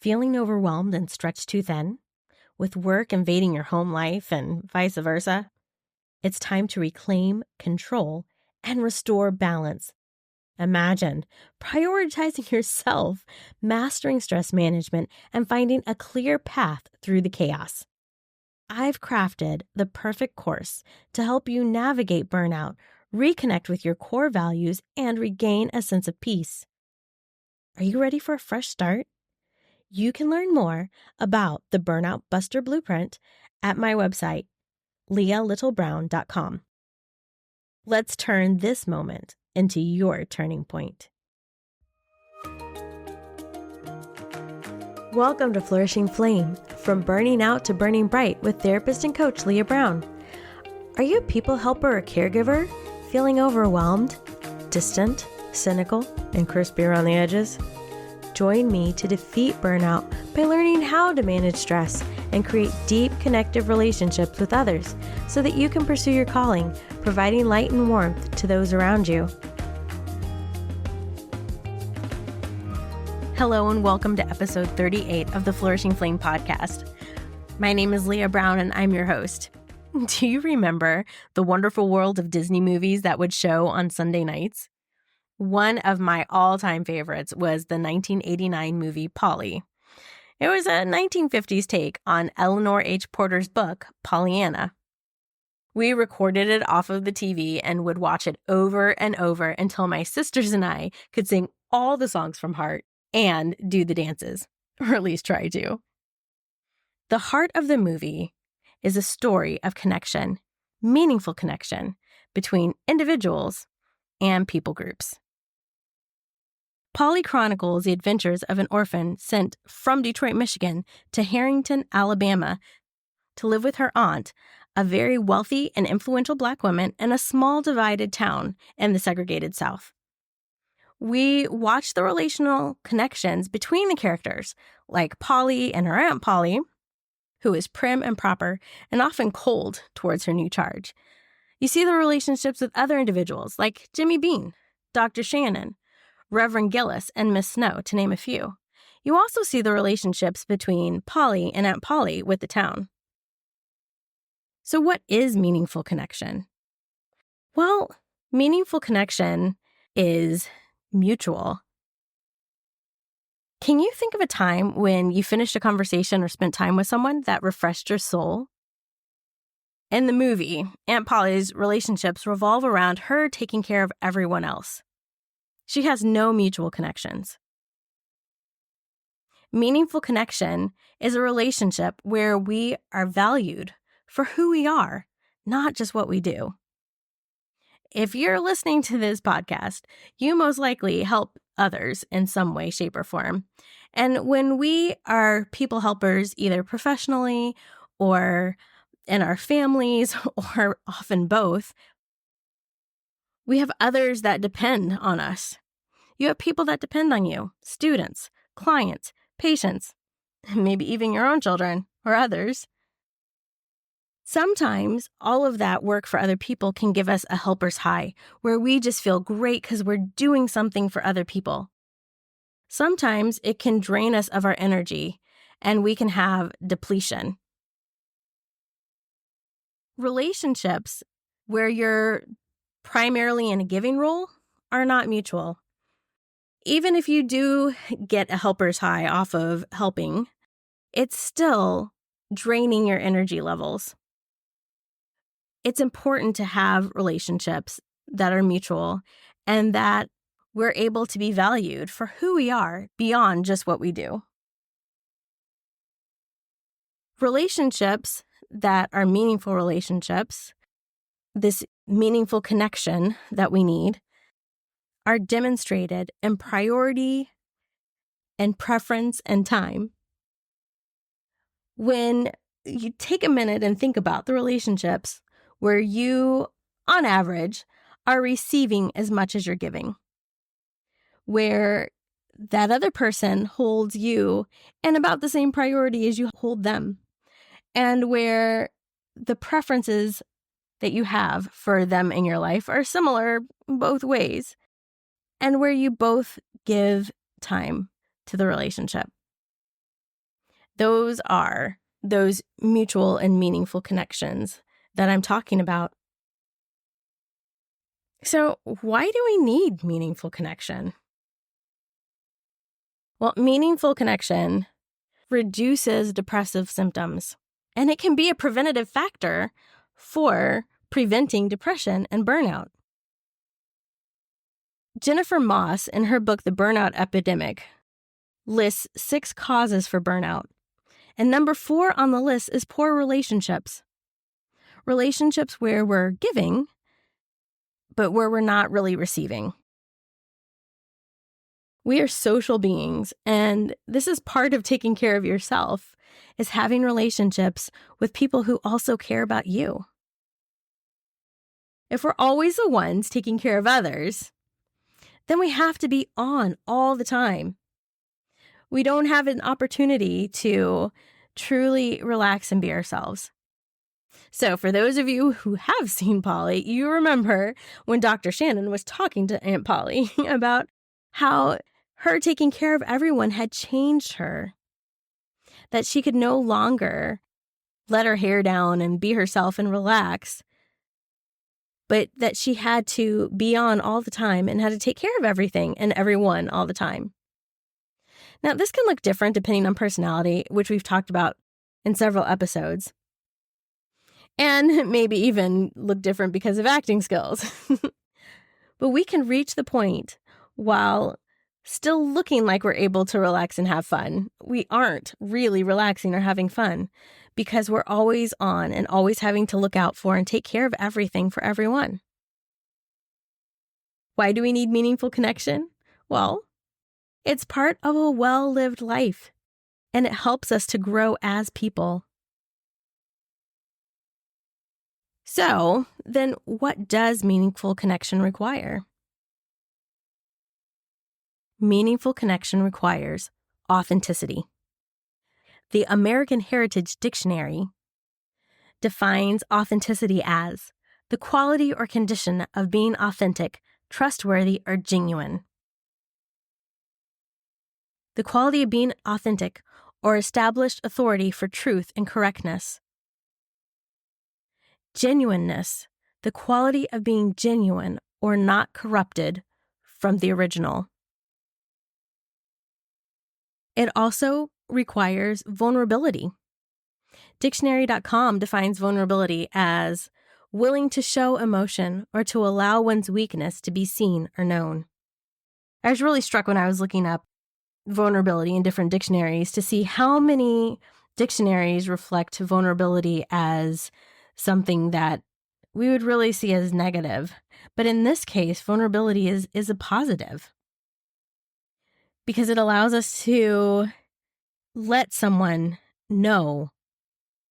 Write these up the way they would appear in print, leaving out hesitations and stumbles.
Feeling overwhelmed and stretched too thin? With work invading your home life and vice versa? It's time to reclaim control and restore balance. Imagine prioritizing yourself, mastering stress management, and finding a clear path through the chaos. I've crafted the perfect course to help you navigate burnout, reconnect with your core values, and regain a sense of peace. Are you ready for a fresh start? You can learn more about the Burnout Buster Blueprint at my website, leahlittlebrown.com. Let's turn this moment into your turning point. Welcome to Flourishing Flame, from burning out to burning bright with therapist and coach Leah Brown. Are you a people helper or caregiver, feeling overwhelmed, distant, cynical, and crispy around the edges? Join me to defeat burnout by learning how to manage stress and create deep, connective relationships with others so that you can pursue your calling, providing light and warmth to those around you. Hello and welcome to episode 38 of the Flourishing Flame podcast. My name is Leah Brown and I'm your host. Do you remember the wonderful world of Disney movies that would show on Sunday nights? One of my all-time favorites was the 1989 movie Polly. It was a 1950s take on Eleanor H. Porter's book, Pollyanna. We recorded it off of the TV and would watch it over and over until my sisters and I could sing all the songs from heart and do the dances, or at least try to. The heart of the movie is a story of connection, meaningful connection between individuals and people groups. Polly chronicles the adventures of an orphan sent from Detroit, Michigan to Harrington, Alabama to live with her aunt, a very wealthy and influential Black woman in a small divided town in the segregated South. We watch the relational connections between the characters, like Polly and her Aunt Polly, who is prim and proper and often cold towards her new charge. You see the relationships with other individuals, like Jimmy Bean, Dr. Shannon, Reverend Gillis, and Miss Snow, to name a few. You also see the relationships between Polly and Aunt Polly with the town. So what is meaningful connection? Well, meaningful connection is mutual. Can you think of a time when you finished a conversation or spent time with someone that refreshed your soul? In the movie, Aunt Polly's relationships revolve around her taking care of everyone else. She has no mutual connections. Meaningful connection is a relationship where we are valued for who we are, not just what we do. If you're listening to this podcast, you most likely help others in some way, shape, or form. And when we are people helpers, either professionally or in our families, or often both, we have others that depend on us. You have people that depend on you, students, clients, patients, maybe even your own children or others. Sometimes all of that work for other people can give us a helper's high, where we just feel great because we're doing something for other people. Sometimes it can drain us of our energy, and we can have depletion. Relationships where you're primarily in a giving role are not mutual. Even if you do get a helper's high off of helping, it's still draining your energy levels. It's important to have relationships that are mutual and that we're able to be valued for who we are beyond just what we do. Relationships that are meaningful relationships, this meaningful connection that we need, are demonstrated in priority and preference and time. When you take a minute and think about the relationships where you, on average, are receiving as much as you're giving, where that other person holds you in about the same priority as you hold them, and where the preferences that you have for them in your life are similar both ways, and where you both give time to the relationship. Those are those mutual and meaningful connections that I'm talking about. So, why do we need meaningful connection? Well, meaningful connection reduces depressive symptoms, and it can be a preventative factor for preventing depression and burnout. Jennifer Moss, in her book, The Burnout Epidemic, lists 6 causes for burnout. And number 4 on the list is poor relationships. Relationships where we're giving, but where we're not really receiving. We are social beings, and this is part of taking care of yourself, is having relationships with people who also care about you. If we're always the ones taking care of others, then we have to be on all the time. We don't have an opportunity to truly relax and be ourselves. So for those of you who have seen Polly, you remember when Dr. Shannon was talking to Aunt Polly about how her taking care of everyone had changed her, that she could no longer let her hair down and be herself and relax, but that she had to be on all the time and had to take care of everything and everyone all the time. Now, this can look different depending on personality, which we've talked about in several episodes, and maybe even look different because of acting skills. But we can reach the point while still looking like we're able to relax and have fun. We aren't really relaxing or having fun because we're always on and always having to look out for and take care of everything for everyone. Why do we need meaningful connection? Well, it's part of a well-lived life, and it helps us to grow as people. So, then what does meaningful connection require? Meaningful connection requires authenticity. The American Heritage Dictionary defines authenticity as the quality or condition of being authentic, trustworthy, or genuine. The quality of being authentic or established authority for truth and correctness. Genuineness, the quality of being genuine or not corrupted from the original. It also requires vulnerability. Dictionary.com defines vulnerability as willing to show emotion or to allow one's weakness to be seen or known. I was really struck when I was looking up vulnerability in different dictionaries to see how many dictionaries reflect vulnerability as something that we would really see as negative. But in this case, vulnerability is a positive because it allows us to let someone know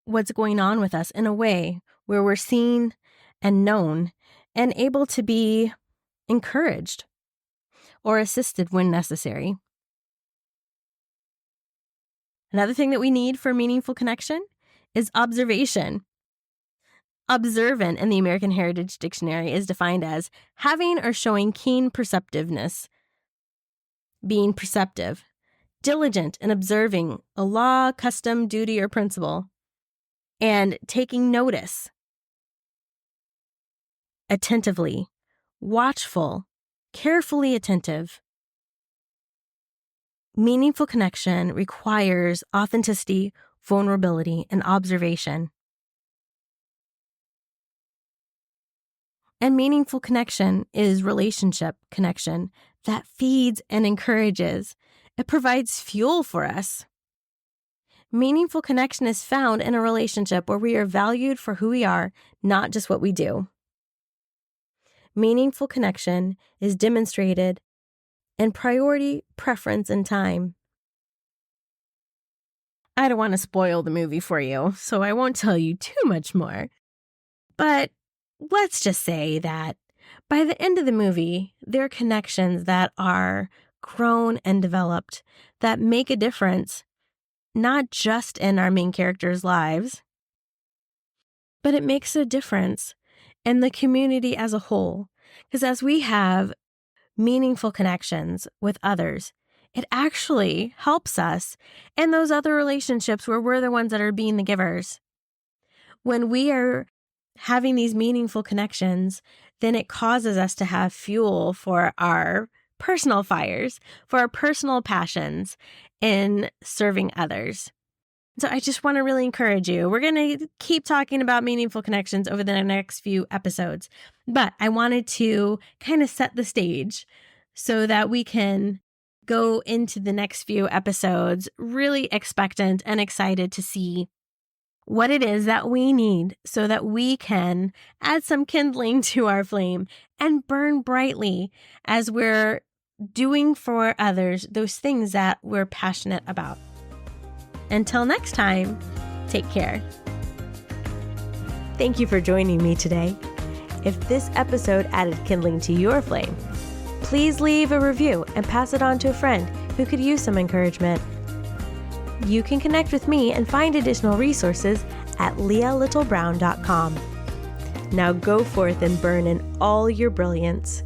what's going on with us in a way where we're seen and known and able to be encouraged or assisted when necessary. Another thing that we need for meaningful connection is observation. Observant in the American Heritage Dictionary is defined as having or showing keen perceptiveness, being perceptive, diligent in observing a law, custom, duty, or principle, and taking notice, attentively, watchful, carefully attentive. Meaningful connection requires authenticity, vulnerability, and observation. And meaningful connection is relationship connection that feeds and encourages. It provides fuel for us. Meaningful connection is found in a relationship where we are valued for who we are, not just what we do. Meaningful connection is demonstrated in priority, preference, and time. I don't want to spoil the movie for you, so I won't tell you too much more. But let's just say that by the end of the movie, there are connections that are grown and developed that make a difference, not just in our main characters' lives, but it makes a difference in the community as a whole. Because as we have meaningful connections with others, it actually helps us in those other relationships where we're the ones that are being the givers. When we are having these meaningful connections, then it causes us to have fuel for our personal fires, for our personal passions in serving others. So I just want to really encourage you. We're going to keep talking about meaningful connections over the next few episodes, but I wanted to kind of set the stage so that we can go into the next few episodes really expectant and excited to see what it is that we need so that we can add some kindling to our flame and burn brightly as we're doing for others those things that we're passionate about. Until next time, take care. Thank you for joining me today. If this episode added kindling to your flame, please leave a review and pass it on to a friend who could use some encouragement. You can connect with me and find additional resources at leahlittlebrown.com. Now go forth and burn in all your brilliance.